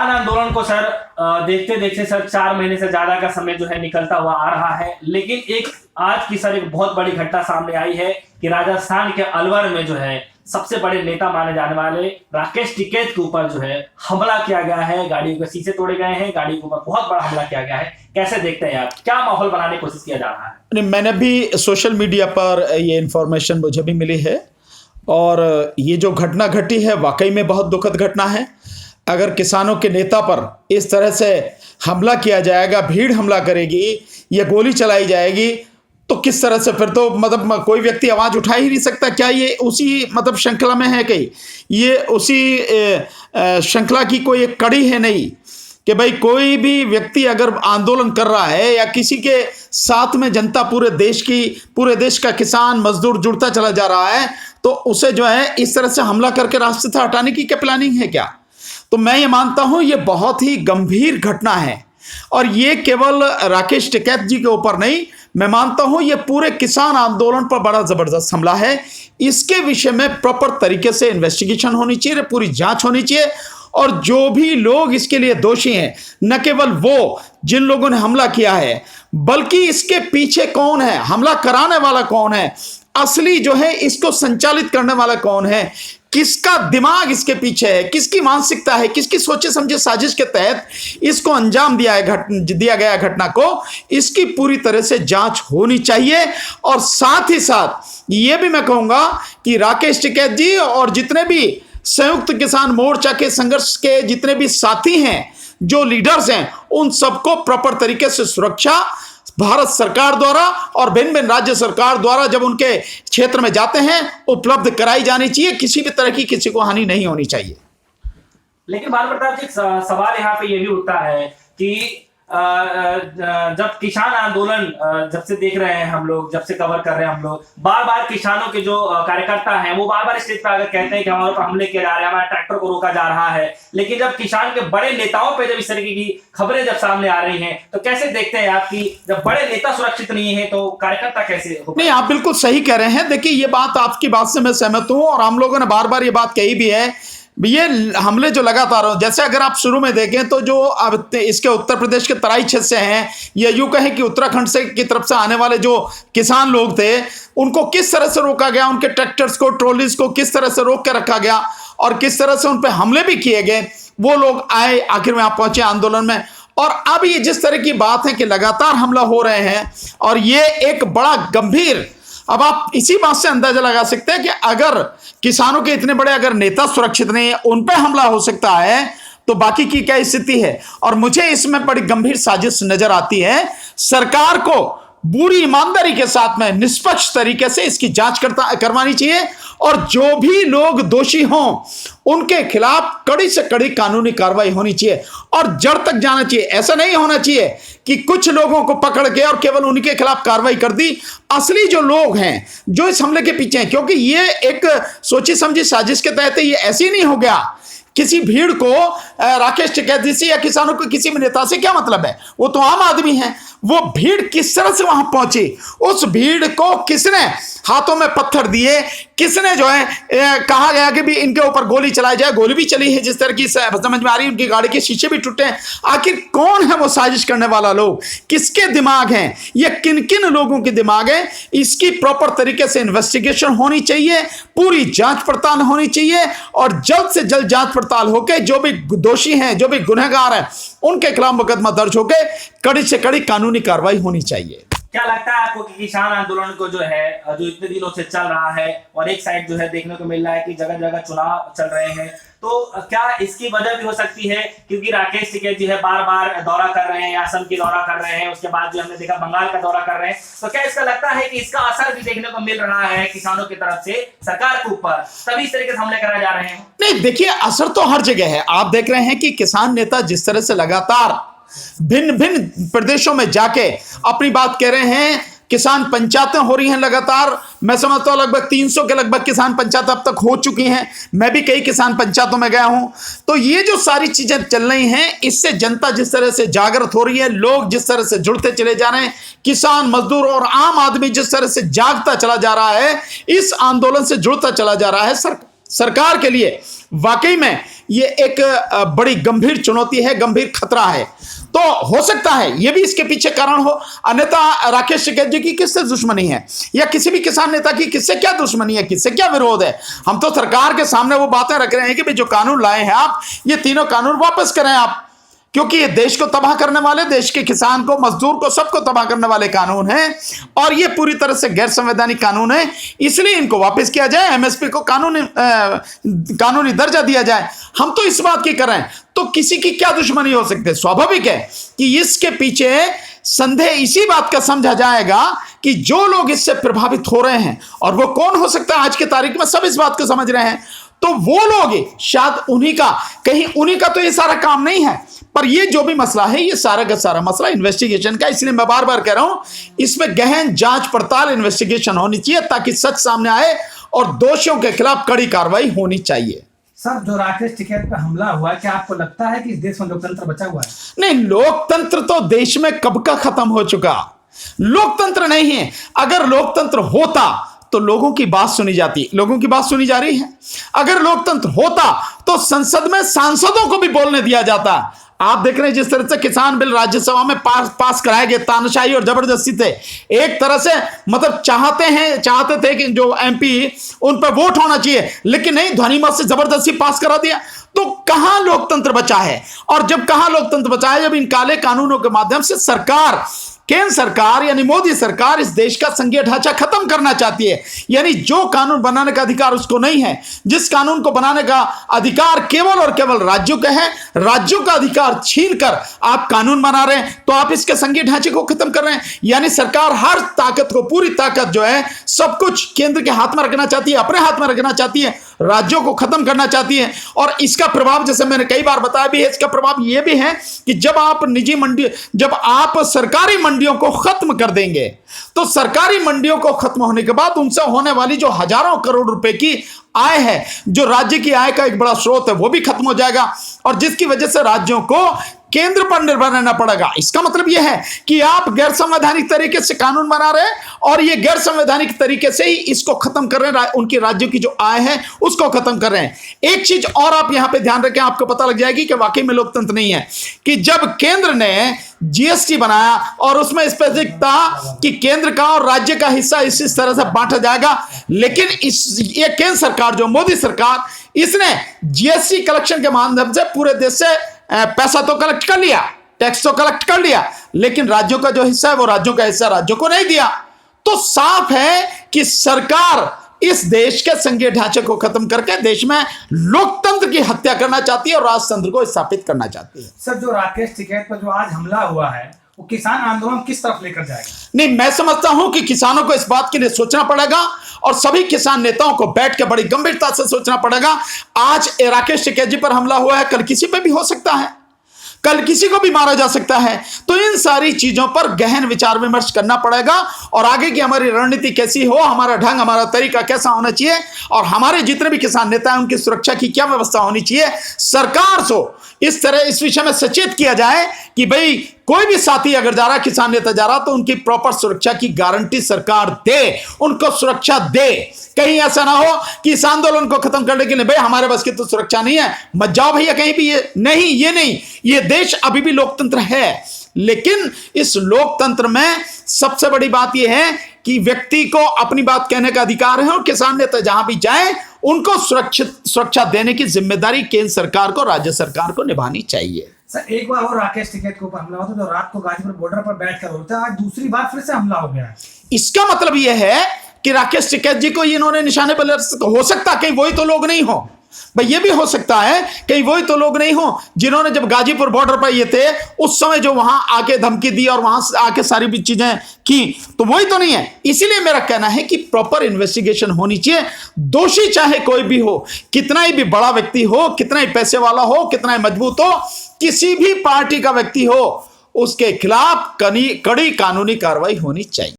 किसान आंदोलन को सर देखते देखते सर 4 महीने से ज्यादा का समय जो है निकलता हुआ आ रहा है, लेकिन एक आज की सर एक बहुत बड़ी घटना सामने आई है कि राजस्थान के अलवर में जो है सबसे बड़े नेता माने जाने वाले राकेश टिकैत के ऊपर जो है हमला किया गया है। गाड़ियों के शीशे तोड़े गए हैं, गाड़ी के ऊपर बहुत बड़ा हमला किया गया है। कैसे देखते हैं आप, क्या माहौल बनाने की कोशिश किया जा रहा है? नहीं, मैंने भी सोशल मीडिया पर ये इन्फॉर्मेशन मुझे भी मिली है और ये जो घटना घटी है वाकई में बहुत दुखद घटना है। अगर किसानों के नेता पर इस तरह से हमला किया जाएगा, भीड़ हमला करेगी या गोली चलाई जाएगी, तो किस तरह से फिर तो मतलब कोई व्यक्ति आवाज़ उठा ही नहीं सकता। क्या ये उसी मतलब श्रृंखला में है? कहीं ये उसी श्रृंखला की कोई एक कड़ी है? नहीं कि भाई कोई भी व्यक्ति अगर आंदोलन कर रहा है या किसी के साथ में जनता पूरे देश का किसान मजदूर जुड़ता चला जा रहा है, तो उसे जो है इस तरह से हमला करके रास्ते से हटाने की क्या प्लानिंग है क्या? तो मैं ये मानता हूं ये बहुत ही गंभीर घटना है और ये केवल राकेश टिकैत जी के ऊपर नहीं, मैं मानता हूं ये पूरे किसान आंदोलन पर बड़ा जबरदस्त हमला है। इसके विषय में प्रॉपर तरीके से इन्वेस्टिगेशन होनी चाहिए, पूरी जांच होनी चाहिए और जो भी लोग इसके लिए दोषी हैं, न केवल वो जिन लोगों ने हमला किया है, बल्कि इसके पीछे कौन है, हमला कराने वाला कौन है, असली जो है इसको संचालित करने वाला कौन है, किसका दिमाग इसके पीछे है, किसकी मानसिकता है, किसकी सोचे समझे साजिश के तहत इसको अंजाम दिया गया घटना को, इसकी पूरी तरह से जांच होनी चाहिए। और साथ ही साथ ये भी मैं कहूंगा कि राकेश टिकैत जी और जितने भी संयुक्त किसान मोर्चा के संघर्ष के जितने भी साथी हैं, जो लीडर्स हैं, उन सबको प्रॉपर तरीके से सुरक्षा भारत सरकार द्वारा और भिन्न भिन्न राज्य सरकार द्वारा जब उनके क्षेत्र में जाते हैं उपलब्ध कराई जानी चाहिए। किसी भी तरह की किसी को हानि नहीं होनी चाहिए। लेकिन बाल प्रताप जी, सवाल यहाँ पे ये भी उठता है कि जब किसान आंदोलन जब से देख रहे हैं हम लोग, जब से कवर कर रहे हैं हम लोग, बार बार किसानों के जो कार्यकर्ता हैं वो बार बार स्टेज पर आकर कहते हैं कि हमारे ऊपर हमले किए जा रहे हैं, हमारे ट्रैक्टर को रोका जा रहा है। लेकिन जब किसान के बड़े नेताओं पे जब इस तरीके की खबरें जब सामने आ रही हैं, तो कैसे देखते हैं आप कि जब बड़े नेता सुरक्षित नहीं है तो कार्यकर्ता कैसे हो? नहीं, आप बिल्कुल सही कह रहे हैं। देखिए, ये बात आपकी बात से मैं सहमत हूं और हम लोगों ने बार बार ये बात कही भी है। ये हमले जो लगातार हो, जैसे अगर आप शुरू में देखें तो जो अब इसके उत्तर प्रदेश के तराई क्षेत्र से हैं या यूं कहें कि उत्तराखंड से की तरफ से आने वाले जो किसान लोग थे, उनको किस तरह से रोका गया, उनके ट्रैक्टर्स को, ट्रॉलीज को किस तरह से रोक के रखा गया और किस तरह से उन पर हमले भी किए गए। वो लोग आए, आखिर में आप पहुंचे आंदोलन में। और अब ये जिस तरह की बात है कि लगातार हमला हो रहे हैं और ये एक बड़ा गंभीर, अब आप इसी बात से अंदाजा लगा सकते हैं कि अगर किसानों के इतने बड़े अगर नेता सुरक्षित नहीं है, उन पर हमला हो सकता है, तो बाकी की क्या स्थिति है? और मुझे इसमें बड़ी गंभीर साजिश नजर आती है। सरकार को पूरी ईमानदारी के साथ में निष्पक्ष तरीके से इसकी जांच करवानी चाहिए और जो भी लोग दोषी हों उनके खिलाफ कड़ी से कड़ी कानूनी कार्रवाई होनी चाहिए और जड़ तक जाना चाहिए। ऐसा नहीं होना चाहिए कि कुछ लोगों को पकड़ के और केवल उनके खिलाफ कार्रवाई कर दी। असली जो लोग हैं, जो इस हमले के पीछे हैं, क्योंकि ये एक सोची समझी साजिश के तहत ये ऐसे नहीं हो गया। किसी भीड़ को राकेश टिकैत जी से या किसानों को किसी भी नेता से क्या मतलब है? वो तो आम आदमी है। वो भीड़ किस तरह से वहां पहुंची, उस भीड़ को किसने हाथों में पत्थर दिए, किसने जो है कहा गया कि भी इनके ऊपर गोली चलाई जाए, गोली भी चली है जिस तरह की समझ में आ रही है, उनकी गाड़ी के शीशे भी टूटे हैं। आखिर कौन है वो साजिश करने वाला लोग, किसके दिमाग हैं, ये किन किन लोगों के दिमाग है? इसकी प्रॉपर तरीके से इन्वेस्टिगेशन होनी चाहिए, पूरी जांच पड़ताल होनी चाहिए और जल्द से जल्द जांच पड़ताल होकर जो भी दोषी हैं, जो भी गुनहगार हैं, उनके खिलाफ मुकदमा दर्ज होकर कड़ी से कड़ी कानूनी कार्रवाई होनी चाहिए। क्या लगता है आपको कि किसान आंदोलन को जो है, जो इतने दिनों से चल रहा है और एक साइड जो है देखने को मिल रहा है कि जगह जगह चुनाव चल रहे हैं, तो क्या इसकी वजह भी हो सकती है क्योंकि राकेश टिकैत जी है बार बार दौरा कर रहे हैं, असम की दौरा कर रहे हैं, उसके बाद जो हमने देखा बंगाल का दौरा कर रहे हैं, तो क्या इसका लगता है कि इसका असर भी देखने को मिल रहा है किसानों की तरफ से सरकार के ऊपर, तभी इस तरीके से हमले कराए जा रहे हैं? नहीं, देखिए, असर तो हर जगह है। आप देख रहे हैं कि किसान नेता जिस तरह से लगातार भिन्न भिन्न प्रदेशों में जाके अपनी बात कह रहे हैं, किसान पंचायतें हो रही हैं लगातार। मैं समझता हूं लगभग 300 के लगभग किसान पंचायत अब तक हो चुकी हैं। मैं भी कई किसान पंचायतों में गया हूं। तो ये जो सारी चीजें चल रही हैं, इससे जनता जिस तरह से जागृत हो रही है, लोग जिस तरह से जुड़ते चले जा रहे हैं, किसान मजदूर और आम आदमी जिस तरह से जागता चला जा रहा है, इस आंदोलन से जुड़ता चला जा रहा है, सरकार के लिए वाकई में ये एक बड़ी गंभीर चुनौती है, गंभीर खतरा है। तो हो सकता है ये भी इसके पीछे कारण हो, अन्यथा राकेश टिकैत जी की किससे दुश्मनी है, या किसी भी किसान नेता की किससे क्या दुश्मनी है, किससे क्या विरोध है। हम तो सरकार के सामने वो बातें रख रहे हैं कि भाई जो कानून लाए हैं आप, ये तीनों कानून वापस करें आप, क्योंकि ये देश को तबाह करने वाले, देश के किसान को, मजदूर को, सबको तबाह करने वाले कानून हैं और ये पूरी तरह से गैर संवैधानिक कानून है, इसलिए इनको वापस किया जाए, एमएसपी को कानूनी दर्जा दिया जाए। हम तो इस बात की कर रहे हैं, तो किसी की क्या दुश्मनी हो सकती है। स्वाभाविक है कि इसके पीछे संदेह इसी बात का समझा जाएगा कि जो लोग इससे प्रभावित हो रहे हैं, और वो कौन हो सकता है आज की तारीख में, सब इस बात को समझ रहे हैं, तो वो लोग शायद उन्हीं का तो ये सारा काम नहीं है, पर ये जो भी मसला है, ये सारा का सारा मसला इन्वेस्टिगेशन का, इसलिए मैं बार बार कह रहा हूं इसमें गहन जांच पड़ताल, इन्वेस्टिगेशन होनी चाहिए ताकि सच सामने आए और दोषियों के खिलाफ कड़ी कार्रवाई होनी चाहिए। सर, जो राकेश टिकैत पर हमला हुआ है, क्या आपको लगता है कि इस देश में लोकतंत्र बचा हुआ है? नहीं, लोकतंत्र तो देश में कब का खत्म हो चुका, लोकतंत्र नहीं है। अगर लोकतंत्र होता तो लोगों की बात सुनी जाती, लोगों की बात सुनी जा रही है। अगर लोकतंत्र होता तो संसद में सांसदों को भी बोलने दिया जाता। आप देख रहे हैं जिस तरह से किसान बिल राज्यसभा में पास कराए गए, तानाशाही और जबरदस्ती थे। एक तरह से मतलब चाहते थे कि जो एमपी उन पर वोट होना चाहिए, लेकिन नहीं, ध्वनि मत से जबरदस्ती पास करा दिया। तो कहां लोकतंत्र बचा है? और जब कहां लोकतंत्र बचा है, जब इन काले कानूनों के माध्यम से सरकार, केंद्र सरकार यानी मोदी सरकार इस देश का संघीय ढांचा खत्म करना चाहती है। यानी जो कानून बनाने का अधिकार उसको नहीं है, जिस कानून को बनाने का अधिकार केवल और केवल राज्यों का है, राज्यों का अधिकार छीनकर आप कानून बना रहे हैं, तो आप इसके संघीय ढांचे को खत्म कर रहे हैं। यानी सरकार हर ताकत को, पूरी ताकत जो है, सब कुछ केंद्र के हाथ में रखना चाहती है, अपने हाथ में रखना चाहती है, राज्यों को खत्म करना चाहती है। और इसका प्रभाव, जैसे मैंने कई बार बताया भी है, इसका प्रभाव यह भी है कि जब आप सरकारी मंडियों को खत्म कर देंगे, तो सरकारी मंडियों को खत्म होने के बाद उनसे होने वाली जो हजारों करोड़ रुपए की आय है, जो राज्य की आय का एक बड़ा स्रोत है, वो भी खत्म हो जाएगा, और जिसकी वजह से राज्यों को केंद्र पर निर्भर रहना पड़ेगा। इसका मतलब यह है कि आप गैर संवैधानिक तरीके से कानून बना रहे हैं और ये गैर संवैधानिक तरीके से ही इसको खत्म कर रहे हैं, उनकी राज्यों की जो आय है उसको खत्म कर रहे हैं। एक चीज और आप यहां पे ध्यान रखें, आपको पता लग जाएगी कि वाकई में लोकतंत्र नहीं है, कि जब केंद्र ने जीएसटी बनाया और उसमें स्पेसिफिक था कि केंद्र का और राज्य का हिस्सा इस तरह से बांटा जाएगा, लेकिन ये केंद्र सरकार, जो मोदी सरकार, इसने जीएसटी कलेक्शन के माध्यम से पूरे देश से पैसा तो कलेक्ट कर लिया, टैक्स तो कलेक्ट कर लिया, लेकिन राज्यों का जो हिस्सा है वो राज्यों का हिस्सा राज्यों को नहीं दिया। तो साफ है कि सरकार इस देश के संघीय ढांचे को खत्म करके देश में लोकतंत्र की हत्या करना चाहती है और राजतंत्र को स्थापित करना चाहती है। सर, जो राकेश टिकैत पर जो आज हमला हुआ है, वो किसान आंदोलन किस तरफ लेकर जाएगा? नहीं, मैं समझता हूं कि किसानों को इस बात के लिए सोचना पड़ेगा और सभी किसान नेताओं को बैठ के बड़ी गंभीरता से सोचना पड़ेगा। आज राकेश टिकैत जी पर हमला हुआ है, कल किसी पे भी हो सकता है, कल किसी को भी मारा जा सकता है। तो इन सारी चीजों पर गहन विचार विमर्श करना पड़ेगा और आगे की हमारी रणनीति कैसी हो, हमारा ढंग, हमारा तरीका कैसा होना चाहिए, और हमारे जितने भी किसान नेता हैं उनकी सुरक्षा की क्या व्यवस्था होनी चाहिए। सरकार को इस तरह इस विषय में सचेत किया जाए कि भाई कोई भी साथी अगर जा रहा, किसान नेता जा रहा, तो उनकी प्रॉपर सुरक्षा की गारंटी सरकार दे, उनको सुरक्षा दे। कहीं ऐसा ना हो कि इस आंदोलन को खत्म करने के लिए भाई हमारे बस की तो सुरक्षा नहीं है, मत जाओ भैया कहीं भी। ये नहीं, ये देश अभी भी लोकतंत्र है, लेकिन इस लोकतंत्र में सबसे बड़ी बात यह है कि व्यक्ति को अपनी बात कहने का अधिकार है और किसान नेता जहां भी जाए उनको सुरक्षा देने की जिम्मेदारी केंद्र सरकार को, राज्य सरकार को निभानी चाहिए। सर, एक बार और राकेश टिकैत के ऊपर हमला हुआ था, जो रात को गाजीपुर बॉर्डर पर बैठकर होता है, आज दूसरी बार फिर से हमला हो गया है। इसका मतलब यह है कि राकेश टिकैत जी को इन्होंने निशाने पर, हो सकता है कहीं वही तो लोग नहीं हो, भाई ये भी हो सकता है कहीं वही तो लोग नहीं हो जिन्होंने जब गाजीपुर बॉर्डर पर ये थे उस समय जो वहां आके धमकी दी और वहां से आके सारी भी चीजें की, तो वही तो नहीं है। इसीलिए मेरा कहना है कि प्रॉपर इन्वेस्टिगेशन होनी चाहिए। दोषी चाहे कोई भी हो, कितना ही भी बड़ा व्यक्ति हो, कितना ही पैसे वाला हो, कितना ही मजबूत हो, किसी भी पार्टी का व्यक्ति हो, उसके खिलाफ कड़ी कानूनी कार्रवाई होनी चाहिए।